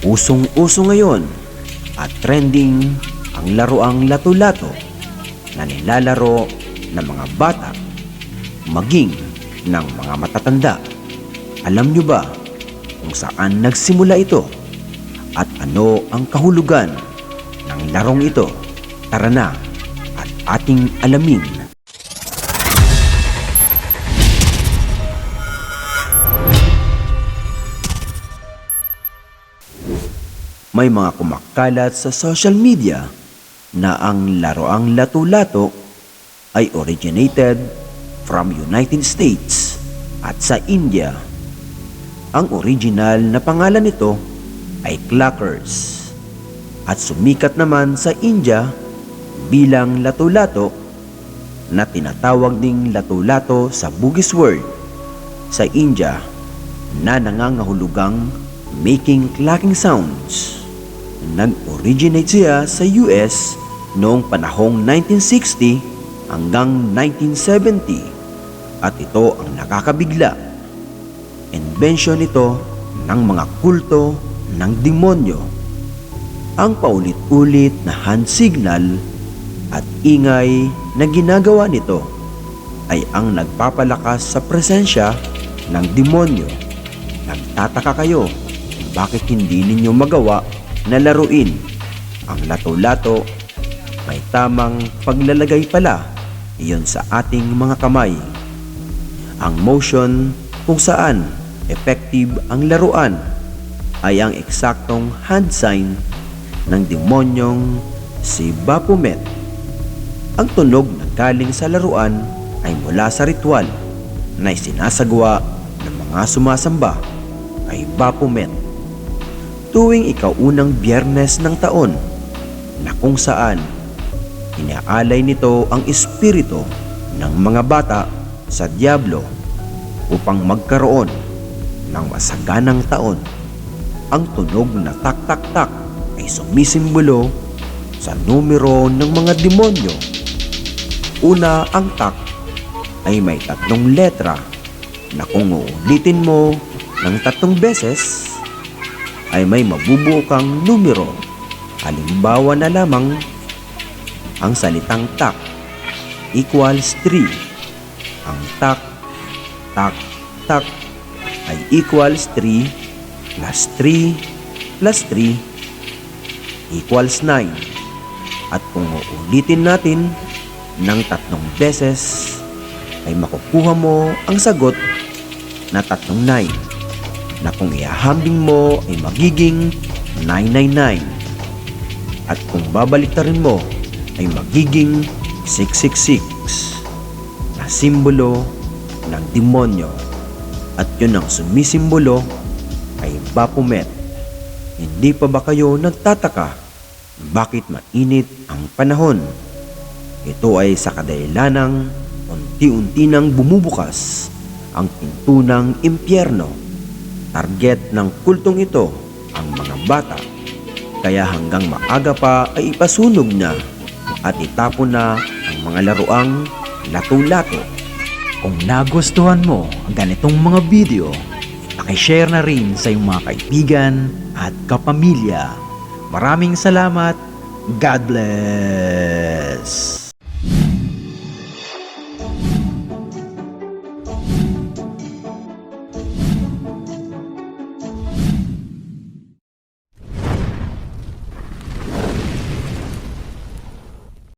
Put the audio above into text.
Usong-uso ngayon at trending ang laruang lato-lato na nilalaro ng mga bata maging ng mga matatanda. Alam nyo ba kung saan nagsimula ito at ano ang kahulugan ng larong ito? Tara na at ating alamin. May mga kumakalat sa social media na ang laroang lato-lato ay originated from United States at sa India. Ang original na pangalan nito ay clackers at sumikat naman sa India bilang lato-lato na tinatawag ding lato-lato sa Bugis word sa India na nangangahulugang making clacking sounds. Nag-originate siya sa US noong panahong 1960 hanggang 1970 at ito ang nakakabigla. Invention ito ng mga kulto ng demonyo. Ang paulit-ulit na hand signal at ingay na ginagawa nito ay ang nagpapalakas sa presensya ng demonyo. Nagtataka kayo kung bakit hindi ninyo magawa na laruin ang lato-lato. May tamang paglalagay pala iyon sa ating mga kamay. Ang motion kung saan effective ang laruan ay ang eksaktong hand sign ng demonyong si Baphomet. Ang tunog na galing sa laruan ay mula sa ritual na isinasagawa ng mga sumasamba kay Baphomet tuwing ikaunang Biyernes ng taon, na kung saan inaalay nito ang espiritu ng mga bata sa Diablo upang magkaroon ng masaganang taon. Ang tunog na tak-tak-tak ay sumisimbolo sa numero ng mga demonyo. Una, ang tak ay may 3 letra na kung uulitin mo ng 3 beses ay may mabubuo kang numero. Halimbawa na lamang, ang salitang tak equals 3. Ang tak, tak, tak ay equals 3 plus 3 plus 3 equals 9. At kung uulitin natin ng 3 beses ay makukuha mo ang sagot na 39 na kung ihahambing mo ay magiging 999 at kung babaliktarin mo ay magiging 666 na simbolo ng demonyo. At yun ang sumisimbolo kay Baphomet. Hindi pa ba kayo nagtataka bakit mainit ang panahon? Ito ay sa kadahilanang unti-unti nang bumubukas ang pinto ng impyerno. Target ng kultong ito ang mga bata, kaya hanggang maaga pa ay ipasunog na at itapon na ang mga laruang lato-lato. Kung nagustuhan mo ang ganitong mga video, pakishare na rin sa iyong mga kaibigan at kapamilya. Maraming salamat. God bless!